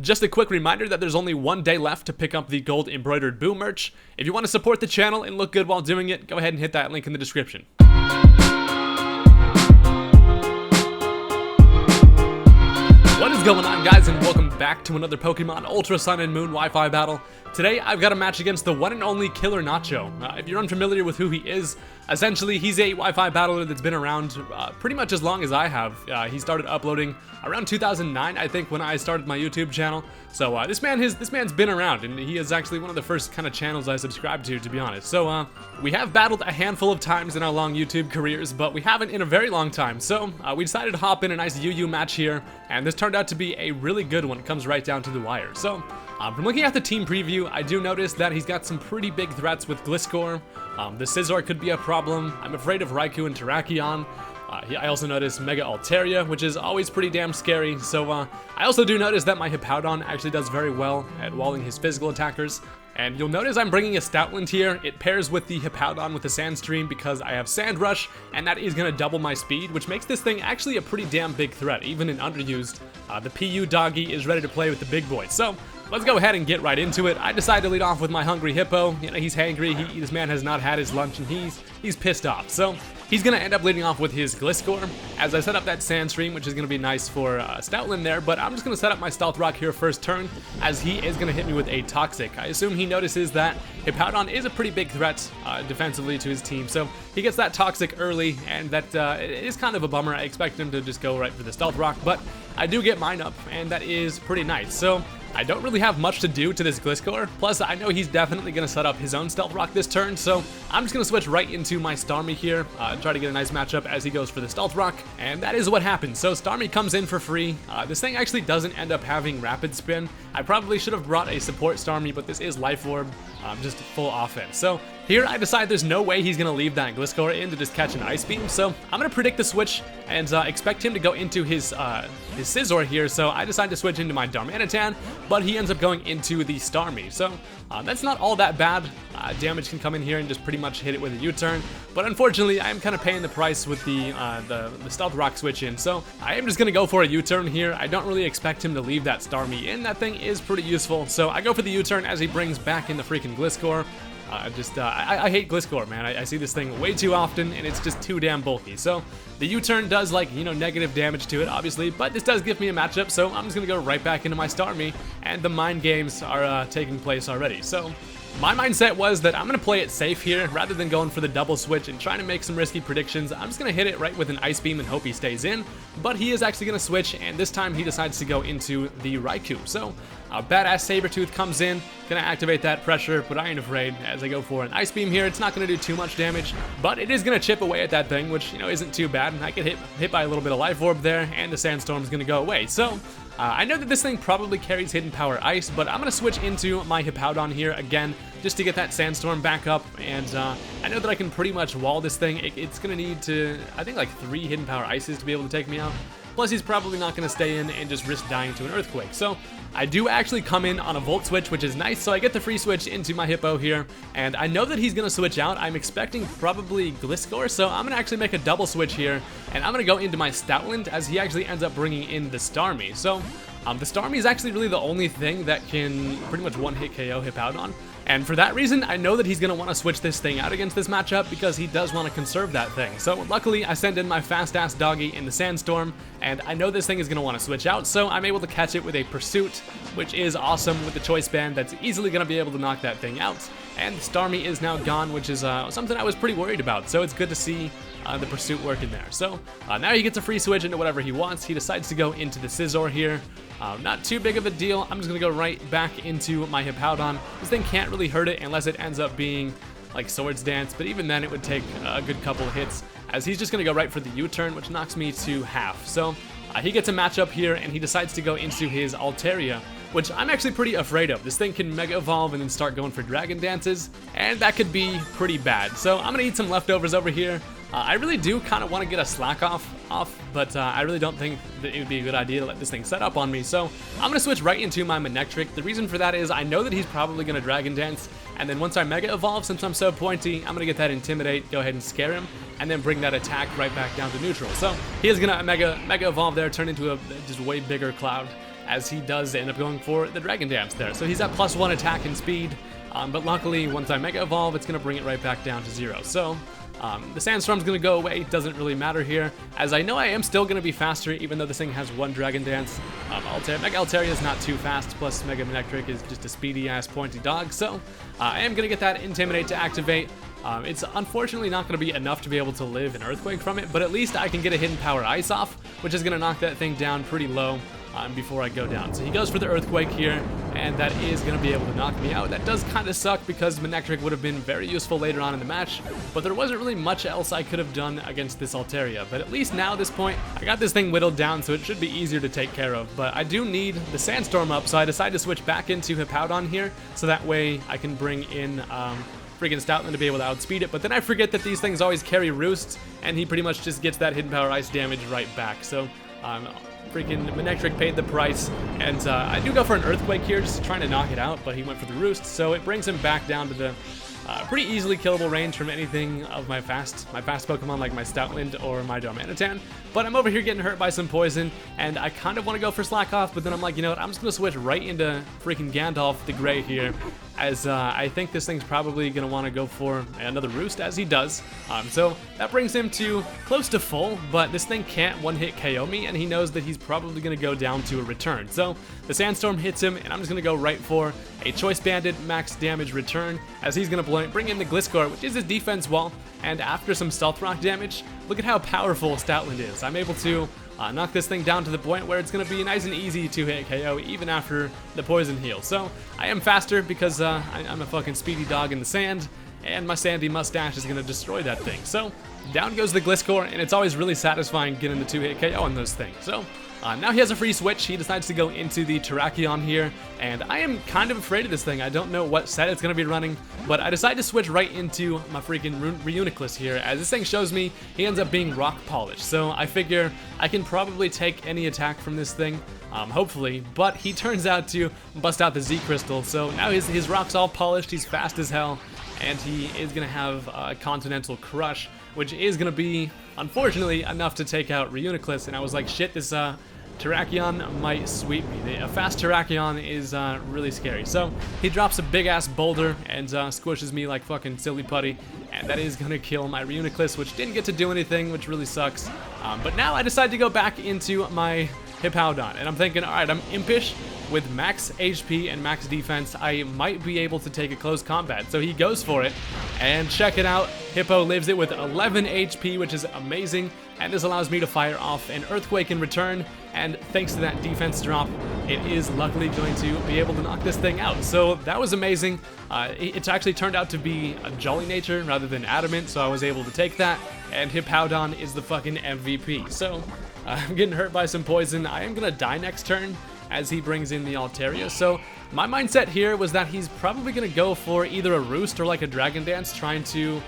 Just a quick reminder that there's only one day left to pick up the gold embroidered boo merch. If you want to support the channel and look good while doing it, go ahead and hit that link in the description. What is going on, guys, and welcome back to another Pokemon Ultra Sun and Moon Wi-Fi battle. Today, I've got a match against the one and only TheKillerNacho. If you're unfamiliar with who he is, essentially, he's a Wi-Fi battler that's been around pretty much as long as I have. He started uploading around 2009, I think, when I started my YouTube channel. So this man's been around, and he is actually one of the first kind of channels I subscribed to be honest. So we have battled a handful of times in our long YouTube careers, but we haven't in a very long time. So we decided to hop in a nice UU match here, and this turned out to be a really good one. It comes right down to the wire. So from looking at the team preview, I do notice that he's got some pretty big threats with Gliscor. The Scizor could be a problem. I'm afraid of Raikou and Terrakion. I also notice Mega Altaria, which is always pretty damn scary. So I also do notice that my Hippowdon actually does very well at walling his physical attackers. And you'll notice I'm bringing a Stoutland here. It pairs with the Hippowdon with the Sandstream because I have Sand Rush, and that is going to double my speed, which makes this thing actually a pretty damn big threat, even in underused. The PU Doggy is ready to play with the big boys. So let's go ahead and get right into it. I decided to lead off with my Hungry Hippo. You know, he's hangry. This man has not had his lunch, and he's pissed off. So he's going to end up leading off with his Gliscor, as I set up that Sandstream, which is going to be nice for Stoutland there, but I'm just going to set up my Stealth Rock here first turn, as he is going to hit me with a Toxic. I assume he notices that Hippowdon is a pretty big threat defensively to his team, so he gets that Toxic early, and that it is kind of a bummer. I expect him to just go right for the Stealth Rock, but I do get mine up, and that is pretty nice. So I don't really have much to do to this Gliscor, plus I know he's definitely going to set up his own Stealth Rock this turn, so I'm just going to switch right into my Starmie here, try to get a nice matchup as he goes for the Stealth Rock, and that is what happens. So Starmie comes in for free. This thing actually doesn't end up having Rapid Spin. I probably should have brought a support Starmie, but this is Life Orb, just full offense. So here I decide there's no way he's going to leave that Gliscor in to just catch an Ice Beam, so I'm going to predict the switch and expect him to go into his Scizor here, so I decide to switch into my Darmanitan, but he ends up going into the Starmie, so that's not all that bad. Damage can come in here and just pretty much hit it with a U-turn, but unfortunately I am kind of paying the price with the Stealth Rock switch in, so I am just going to go for a U-turn here. I don't really expect him to leave that Starmie in. That thing is pretty useful, so I go for the U-turn as he brings back in the freaking Gliscor. I hate Gliscor, man. I see this thing way too often, and it's just too damn bulky. So the U-turn does, like, you know, negative damage to it, obviously, but this does give me a matchup, so I'm just gonna go right back into my Starmie, and the mind games are taking place already. So my mindset was that I'm going to play it safe here, rather than going for the double switch and trying to make some risky predictions. I'm just going to hit it right with an Ice Beam and hope he stays in, but he is actually going to switch, and this time he decides to go into the Raikou. So badass Sabertooth comes in, going to activate that pressure, but I ain't afraid as I go for an Ice Beam here. It's not going to do too much damage, but it is going to chip away at that thing, which, you know, isn't too bad. I get hit by a little bit of Life Orb there, and the Sandstorm is going to go away. So I know that this thing probably carries Hidden Power Ice, but I'm going to switch into my Hippowdon here again, just to get that Sandstorm back up, and I know that I can pretty much wall this thing. It's going to need to, I think, like 3 Hidden Power Ices to be able to take me out. Plus, he's probably not going to stay in and just risk dying to an Earthquake. So I do actually come in on a Volt Switch, which is nice, so I get the free switch into my Hippo here, and I know that he's going to switch out. I'm expecting probably Gliscor, so I'm going to actually make a double switch here, and I'm going to go into my Stoutland, as he actually ends up bringing in the Starmie. So the Starmie is actually really the only thing that can pretty much one-hit KO Hippowdon. And for that reason, I know that he's going to want to switch this thing out against this matchup because he does want to conserve that thing. So luckily, I send in my fast-ass Doggy in the Sandstorm, and I know this thing is going to want to switch out, so I'm able to catch it with a Pursuit, which is awesome with the Choice Band. That's easily going to be able to knock that thing out. And the Starmie is now gone, which is something I was pretty worried about, so it's good to see the Pursuit working there. So now he gets a free switch into whatever he wants. He decides to go into the Scizor here. Not too big of a deal. I'm just going to go right back into my Hippowdon. This thing can't really hurt it unless it ends up being like Swords Dance, but even then it would take a good couple of hits, as he's just going to go right for the U-turn, which knocks me to half. So he gets a matchup here, and he decides to go into his Altaria, which I'm actually pretty afraid of. This thing can Mega Evolve and then start going for Dragon Dances, and that could be pretty bad. So I'm going to eat some leftovers over here. I really do kind of want to get a Slack off, but I really don't think that it would be a good idea to let this thing set up on me. So I'm going to switch right into my Manectric. The reason for that is I know that he's probably going to Dragon Dance, and then once I Mega Evolve, since I'm so pointy, I'm going to get that Intimidate, go ahead and scare him, and then bring that attack right back down to neutral. So he is going to Mega Evolve there, turn into a just way bigger Cloud, as he does end up going for the Dragon Dance there. So he's at +1 attack and speed, but luckily once I Mega Evolve, it's going to bring it right back down to 0. So the Sandstorm's going to go away, doesn't really matter here, as I know I am still going to be faster even though this thing has 1 Dragon Dance. Mega Altaria is not too fast, plus Mega Manectric is just a speedy ass pointy dog, so I am going to get that Intimidate to activate. It's unfortunately not going to be enough to be able to live an Earthquake from it, but at least I can get a Hidden Power Ice off, which is going to knock that thing down pretty low before I go down. So he goes for the Earthquake here, and that is going to be able to knock me out. That does kind of suck because Manectric would have been very useful later on in the match, but there wasn't really much else I could have done against this Altaria. But at least now at this point, I got this thing whittled down, so it should be easier to take care of. But I do need the Sandstorm up, so I decided to switch back into Hippowdon here, so that way I can bring in freaking Stoutland to be able to outspeed it. But then I forget that these things always carry Roosts, and he pretty much just gets that Hidden Power Ice damage right back. So freaking Manectric paid the price, and I do go for an Earthquake here, just trying to knock it out, but he went for the Roost, so it brings him back down to the pretty easily killable range from anything of my fast Pokemon like my Stoutland or my Darmanitan. But I'm over here getting hurt by some poison, and I kind of want to go for Slack Off, but then I'm like, you know what, I'm just going to switch right into freaking Gandalf the Grey here, as I think this thing's probably going to want to go for another Roost, as he does. So that brings him to close to full, but this thing can't one-hit KO me, and he knows that he's probably going to go down to a return. So the Sandstorm hits him, and I'm just going to go right for a Choice Banded max damage return, as he's going to bring in the Gliscor, which is his defense wall, and after some Stealth Rock damage, look at how powerful Stoutland is. I'm able to knock this thing down to the point where it's going to be nice and easy to hit KO even after the poison heal. So I am faster because I'm a fucking speedy dog in the sand, and my sandy mustache is going to destroy that thing. So down goes the Gliscor, and it's always really satisfying getting the 2-hit KO on those things. So now he has a free switch. He decides to go into the Terrakion here, and I am kind of afraid of this thing. I don't know what set it's going to be running, but I decide to switch right into my freaking Reuniclus here, as this thing shows me he ends up being rock polished. So I figure I can probably take any attack from this thing, hopefully, but he turns out to bust out the Z Crystal, so now his rock's all polished, he's fast as hell, and he is going to have a Continental Crush, which is going to be, unfortunately, enough to take out Reuniclus. And I was like, shit, this Terrakion might sweep me. A fast Terrakion is really scary. So he drops a big-ass boulder and squishes me like fucking silly putty, and that is going to kill my Reuniclus, which didn't get to do anything, which really sucks. But now I decide to go back into my Hippowdon, and I'm thinking, alright, I'm impish. With max HP and max defense, I might be able to take a close combat. So he goes for it, and check it out. Hippo lives it with 11 HP, which is amazing, and this allows me to fire off an Earthquake in return, and thanks to that defense drop, it is luckily going to be able to knock this thing out. So that was amazing. It's actually turned out to be a Jolly Nature rather than Adamant, so I was able to take that, and Hippowdon is the fucking MVP. So I'm getting hurt by some poison. I am going to die next turn, as he brings in the Altaria. So my mindset here was that he's probably going to go for either a Roost or like a Dragon Dance, trying to,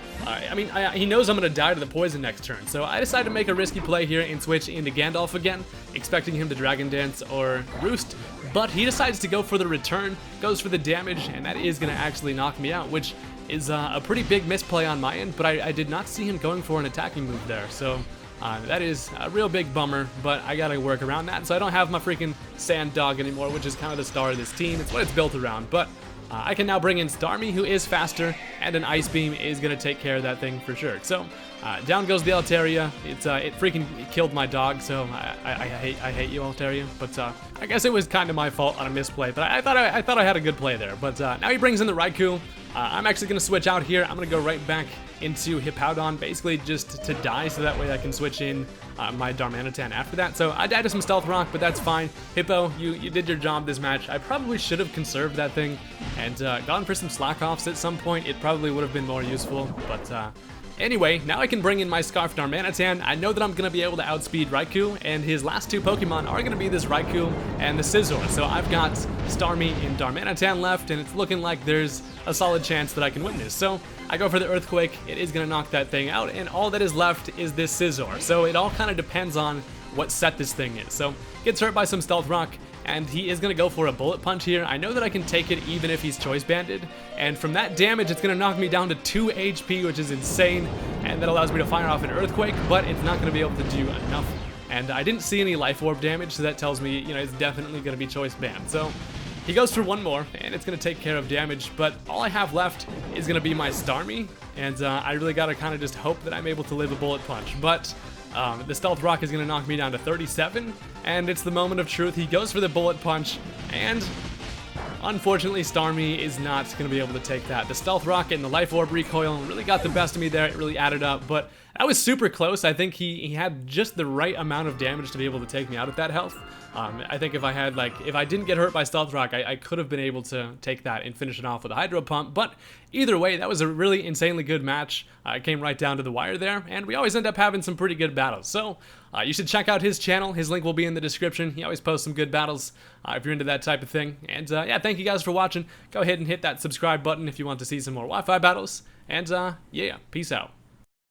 he knows I'm going to die to the poison next turn. So I decided to make a risky play here and switch into Gandalf again, expecting him to Dragon Dance or Roost, but he decides to go for the return, goes for the damage, and that is going to actually knock me out, which is a pretty big misplay on my end, but I did not see him going for an attacking move there. So that is a real big bummer, but I gotta work around that. So I don't have my freaking Sand Dog anymore, which is kind of the star of this team. It's what it's built around, but I can now bring in Starmie, who is faster, and an Ice Beam is gonna take care of that thing for sure. So down goes the Altaria. It freaking killed my dog, so I hate you, Altaria. But I guess it was kind of my fault on a misplay, but I thought I had a good play there. But now he brings in the Raikou. I'm actually gonna switch out here. I'm gonna go right back into Hippowdon, basically just to die, so that way I can switch in my Darmanitan after that. So I died to some Stealth Rock, but that's fine. Hippo, you did your job this match. I probably should have conserved that thing and gone for some Slack Offs at some point. It probably would have been more useful, but anyway, now I can bring in my Scarf Darmanitan. I know that I'm going to be able to outspeed Raikou, and his last two Pokemon are going to be this Raikou and the Scizor. So I've got Starmie and Darmanitan left, and it's looking like there's a solid chance that I can win this. So I go for the Earthquake. It is going to knock that thing out, and all that is left is this Scizor. So it all kind of depends on what set this thing is. So gets hurt by some Stealth Rock, and he is going to go for a Bullet Punch here. I know that I can take it even if he's Choice Banded, and from that damage it's going to knock me down to 2 HP, which is insane, and that allows me to fire off an Earthquake, but it's not going to be able to do enough and I didn't see any life orb damage, so that tells me, you know, it's definitely going to be choice banned. So he goes for one more, and it's going to take care of damage, but all I have left is going to be my Starmie, and I really got to kind of just hope that I'm able to live a bullet punch. But the Stealth Rock is going to knock me down to 37, and it's the moment of truth. He goes for the bullet punch, and unfortunately, Starmie is not going to be able to take that. The Stealth Rocket and the Life Orb recoil really got the best of me there. It really added up, but that was super close. I think he had just the right amount of damage to be able to take me out at that health. I think if I didn't get hurt by Stealth Rock, I could have been able to take that and finish it off with a Hydro Pump. But either way, that was a really insanely good match. It came right down to the wire there, and we always end up having some pretty good battles. So you should check out his channel. His link will be in the description. He always posts some good battles if you're into that type of thing. And yeah, thank you guys for watching. Go ahead and hit that subscribe button if you want to see some more Wi-Fi battles. And yeah, peace out.